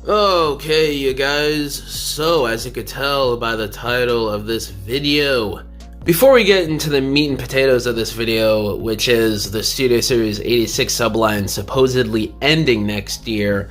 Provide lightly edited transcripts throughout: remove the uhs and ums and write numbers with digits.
Okay, you guys, so as you could tell by the title of this video, before we get into the meat and potatoes of this video, which is the Studio Series 86 subline supposedly ending next year,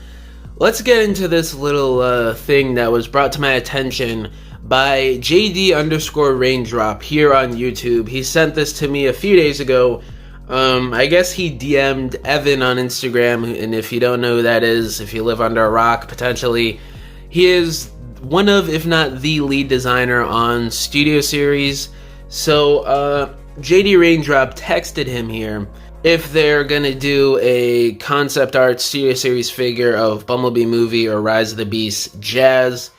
let's get into this little thing that was brought to my attention by JD_Raindrop here on YouTube. He sent this to me a few days ago. I guess he DM'd Evan on Instagram, and if you don't know who that is, if you live under a rock, potentially, he is one of, if not the lead designer on Studio Series. So, JD Raindrop texted him here if they're gonna do a concept art Studio Series figure of Bumblebee movie or Rise of the Beast Jazz,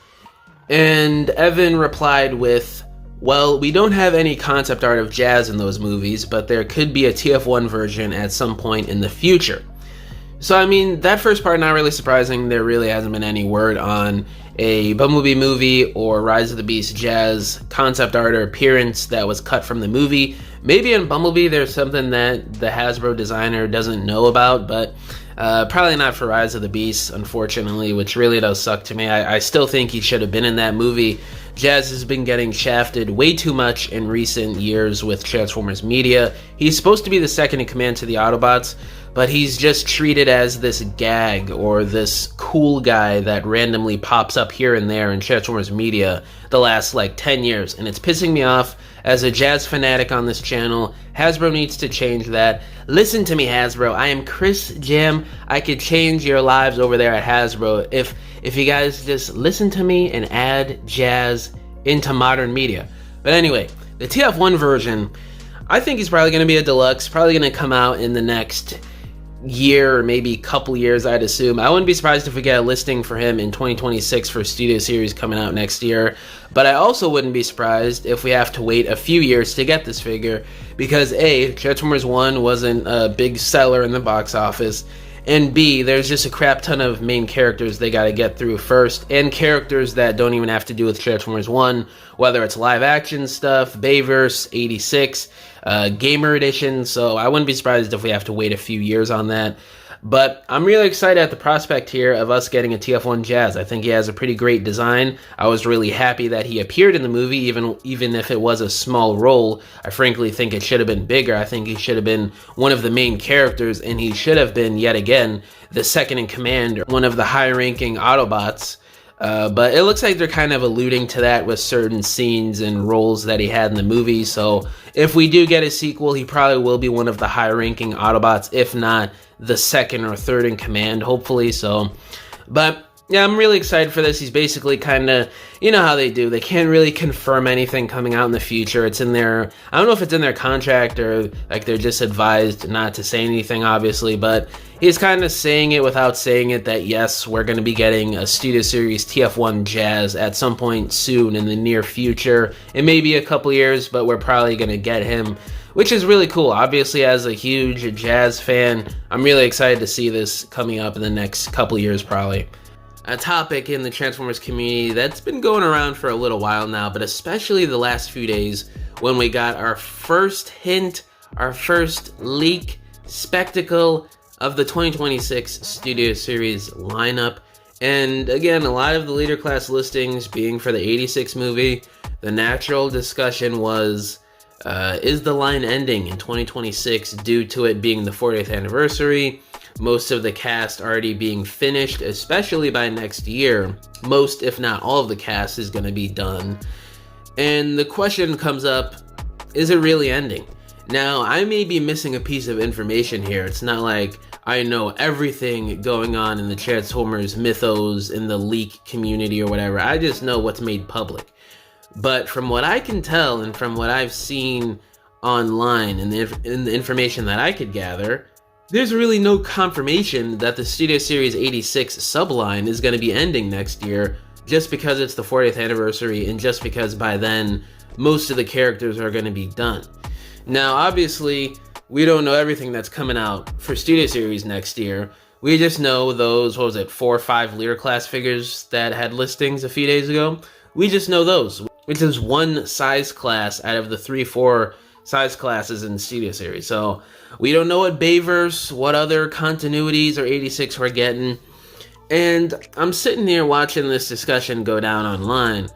and Evan replied with, well, we don't have any concept art of Jazz in those movies, but there could be a TF1 version at some point in the future. So, I mean, that first part, not really surprising. There really hasn't been any word on a Bumblebee movie or Rise of the Beast Jazz concept art or appearance that was cut from the movie. Maybe in Bumblebee there's something that the Hasbro designer doesn't know about, but probably not for Rise of the Beast, unfortunately, which really does suck to me. I still think he should have been in that movie. Jazz has been getting shafted way too much in recent years with Transformers media. He's supposed to be the second in command to the Autobots, but he's just treated as this gag or this cool guy that randomly pops up here and there in Transformers media the last like 10 years, and it's pissing me off. As a Jazz fanatic on this channel, Hasbro needs to change that. Listen to me, Hasbro. I am chrisjaammm. I could change your lives over there at Hasbro if you guys just listen to me and add Jazz into modern media. But anyway, the TF1 version, I think he's probably going to be a deluxe, probably going to come out in the next year or maybe couple years, I'd assume. I wouldn't be surprised if we get a listing for him in 2026 for Studio Series coming out next year, but I also wouldn't be surprised if we have to wait a few years to get this figure, because A, Transformers 1 wasn't a big seller in the box office, and B, there's just a crap ton of main characters they gotta get through first, and characters that don't even have to do with Transformers 1, whether it's live action stuff, Bayverse, 86, Gamer Edition, so I wouldn't be surprised if we have to wait a few years on that. But I'm really excited at the prospect here of us getting a TF1 Jazz. I think he has a pretty great design. I was really happy that he appeared in the movie, even if it was a small role. I frankly think it should have been bigger. I think he should have been one of the main characters, and he should have been, yet again, the second in command, one of the high-ranking Autobots. But it looks like they're kind of alluding to that with certain scenes and roles that he had in the movie. So if we do get a sequel, he probably will be one of the high-ranking Autobots, if not the second or third in command, hopefully. So, but yeah, I'm really excited for this. He's basically kind of, you know how they do. They can't really confirm anything coming out in the future. It's in their, I don't know if it's in their contract or like they're just advised not to say anything, obviously, but he's kind of saying it without saying it that yes, we're going to be getting a Studio Series TF1 Jazz at some point soon in the near future. It may be a couple years, but we're probably going to get him, which is really cool. Obviously, as a huge Jazz fan, I'm really excited to see this coming up in the next couple years probably. A topic in the Transformers community that's been going around for a little while now, but especially the last few days when we got our first hint, our first leak, spectacle of the 2026 Studio Series lineup. And again, a lot of the leader class listings being for the 86 movie. The natural discussion was, is the line ending in 2026 due to it being the 40th anniversary? Most of the cast already being finished, especially by next year. Most, if not all of the cast is going to be done. And the question comes up, is it really ending? Now, I may be missing a piece of information here. It's not like I know everything going on in the Transformers mythos, in the leak community or whatever. I just know what's made public. But from what I can tell and from what I've seen online and the information that I could gather, there's really no confirmation that the Studio Series 86 subline is going to be ending next year just because it's the 40th anniversary and just because by then most of the characters are going to be done. Now, obviously, we don't know everything that's coming out for Studio Series next year. We just know those, 4 or 5 Lear class figures that had listings a few days ago. We just know those, which is one size class out of the 3-4 size classes in the Studio Series. So we don't know what Bayverse, what other continuities or 86 we're getting. And I'm sitting here watching this discussion go down online,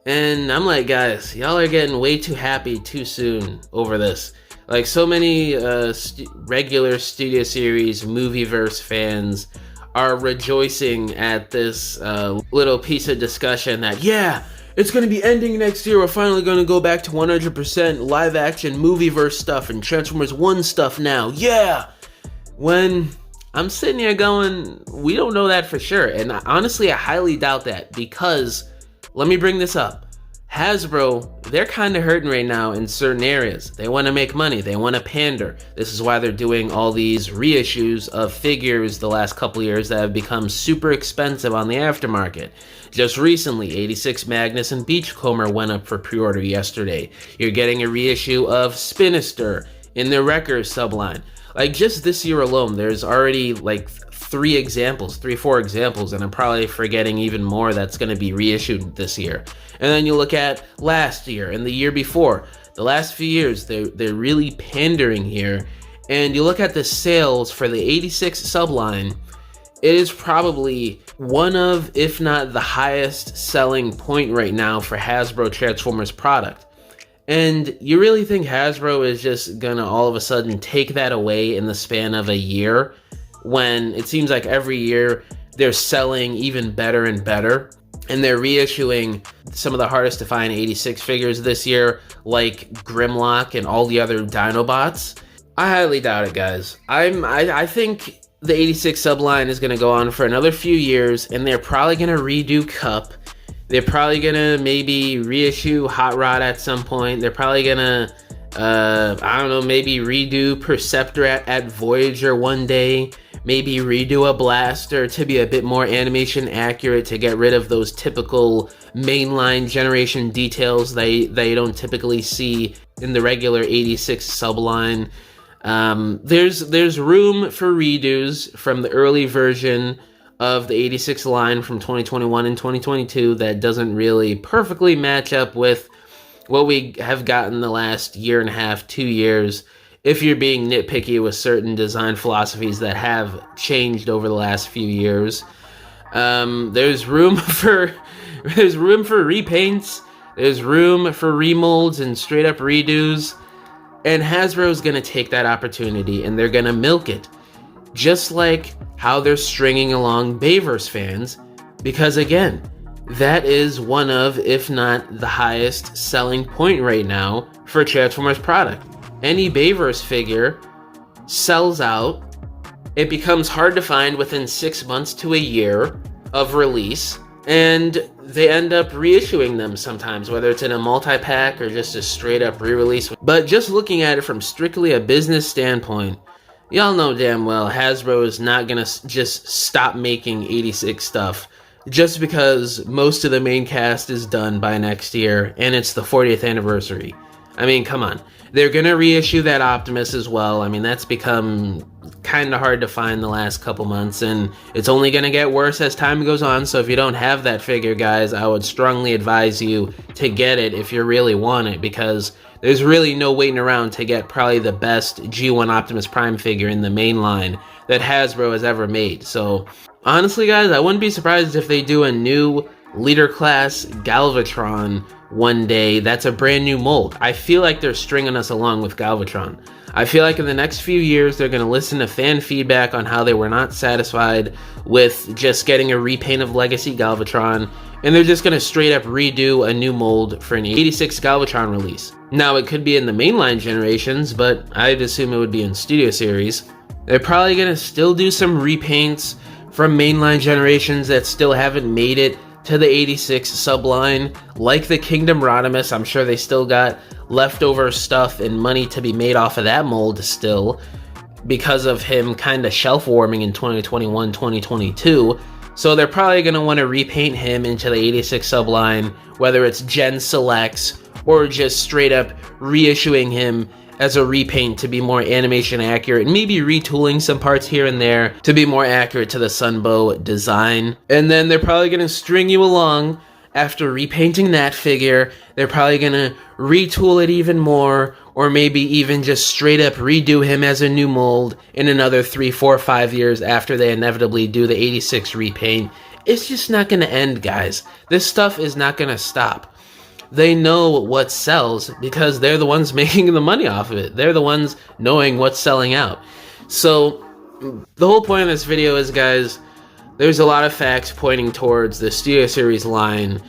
and I'm like, guys, y'all are getting way too happy too soon over this. Like, so many regular Studio Series Movieverse fans are rejoicing at this little piece of discussion that, yeah, it's going to be ending next year. We're finally going to go back to 100% live action Movieverse stuff and Transformers 1 stuff now. Yeah! When I'm sitting here going, we don't know that for sure. And honestly, I highly doubt that, because let me bring this up. Hasbro, they're kind of hurting right now in certain areas. They want to make money. They want to pander. This is why they're doing all these reissues of figures the last couple years that have become super expensive on the aftermarket. Just recently, 86 Magnus and Beachcomber went up for pre-order yesterday. You're getting a reissue of Spinister in the Wrecker subline. Like, just this year alone, there's already like 4 examples, and I'm probably forgetting even more that's going to be reissued this year. And then you look at last year and the year before. The last few years, they're really pandering here. And you look at the sales for the 86 subline, it is probably one of, if not the highest selling point right now for Hasbro Transformers product. And you really think Hasbro is just gonna all of a sudden take that away in the span of a year, when it seems like every year they're selling even better and better, and they're reissuing some of the hardest to find 86 figures this year, like Grimlock and all the other Dinobots? I highly doubt it, guys. I think the 86 subline is going to go on for another few years, and they're probably going to redo Cup. They're probably going to maybe reissue Hot Rod at some point. They're probably going to, I don't know, maybe redo Perceptor at Voyager one day. Maybe redo a Blaster to be a bit more animation accurate, to get rid of those typical mainline generation details that you don't typically see in the regular 86 subline. There's room for redos from the early version of the 86 line from 2021 and 2022 that doesn't really perfectly match up with what we have gotten the last year and a half, 2 years, if you're being nitpicky with certain design philosophies that have changed over the last few years. There's room for repaints, there's room for remolds and straight up redos, and Hasbro's gonna take that opportunity and they're gonna milk it, just like how they're stringing along Bayverse fans, because again, that is one of, if not the highest selling point right now for Transformers product. Any Bayverse figure sells out. It becomes hard to find within 6 months to a year of release, and they end up reissuing them sometimes, whether it's in a multi-pack or just a straight up re-release. But just looking at it from strictly a business standpoint, y'all know damn well Hasbro is not gonna just stop making 86 stuff just because most of the main cast is done by next year and it's the 40th anniversary. I mean, come on. They're gonna reissue that Optimus as well. I mean, that's become kind of hard to find the last couple months, and it's only gonna get worse as time goes on. So if you don't have that figure, guys, I would strongly advise you to get it if you really want it, because there's really no waiting around to get probably the best G1 Optimus Prime figure in the main line that Hasbro has ever made. So honestly, guys, I wouldn't be surprised if they do a new Leader Class Galvatron one day. That's a brand new mold. I feel like they're stringing us along with Galvatron. I feel like in the next few years they're going to listen to fan feedback on how they were not satisfied with just getting a repaint of Legacy Galvatron, and they're just going to straight up redo a new mold for an 86 Galvatron release. Now, it could be in the mainline generations, but I'd assume it would be in Studio Series. They're probably going to still do some repaints from mainline generations that still haven't made it to the 86 subline, like the Kingdom Rodimus. I'm sure they still got leftover stuff and money to be made off of that mold still, because of him kind of shelf warming in 2021, 2022. So they're probably going to want to repaint him into the 86 subline, whether it's Gen Selects or just straight up reissuing him as a repaint to be more animation accurate, and maybe retooling some parts here and there to be more accurate to the Sunbow design. And then they're probably going to string you along after repainting that figure, they're probably gonna retool it even more, or maybe even just straight up redo him as a new mold in another 3, 4, 5 years after they inevitably do the 86 repaint. It's just not gonna end, guys. This stuff is not gonna stop. They know what sells because they're the ones making the money off of it. They're the ones knowing what's selling out. So the whole point of this video is, guys, there's a lot of facts pointing towards the Studio Series line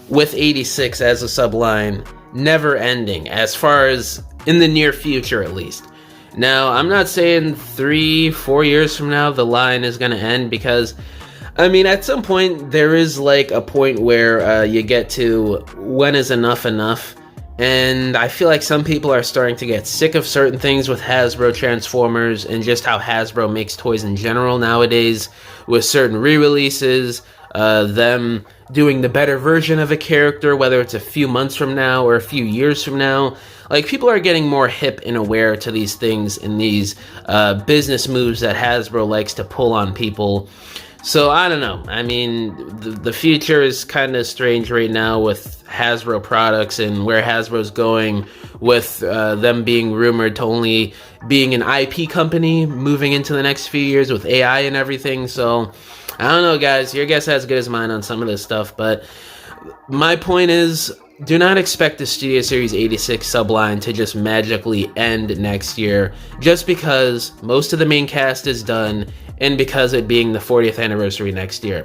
with 86 as a subline never ending, as far as in the near future at least. Now, I'm not saying 3, 4 years from now the line is going to end, because I mean, at some point there is like a point where you get to when is enough enough. And I feel like some people are starting to get sick of certain things with Hasbro Transformers and just how Hasbro makes toys in general nowadays, with certain re-releases, them doing the better version of a character, whether it's a few months from now or a few years from now. Like, people are getting more hip and aware to these things and these business moves that Hasbro likes to pull on people. So, I don't know. I mean, the future is kind of strange right now with Hasbro products and where Hasbro's going with them being rumored to only being an IP company moving into the next few years with AI and everything. So, I don't know, guys. Your guess is as good as mine on some of this stuff. But my point is, do not expect the Studio Series 86 subline to just magically end next year just because most of the main cast is done and because it being the 40th anniversary next year.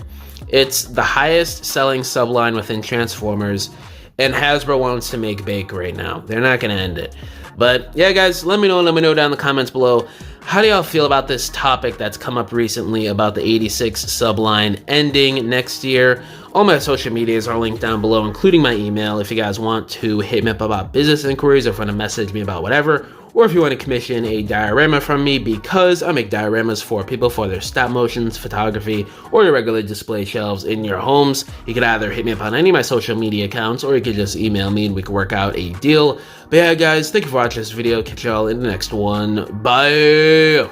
It's the highest selling subline within Transformers, and Hasbro wants to make bank right now. They're not going to end it. But yeah, guys, let me know down in the comments below. How do y'all feel about this topic that's come up recently about the 86 subline ending next year? All my social medias are linked down below, including my email, if you guys want to hit me up about business inquiries or if you want to message me about whatever, or if you want to commission a diorama from me, because I make dioramas for people for their stop motions, photography, or your regular display shelves in your homes. You can either hit me up on any of my social media accounts, or you can just email me and we can work out a deal. But yeah, guys, thank you for watching this video. Catch y'all in the next one. Bye!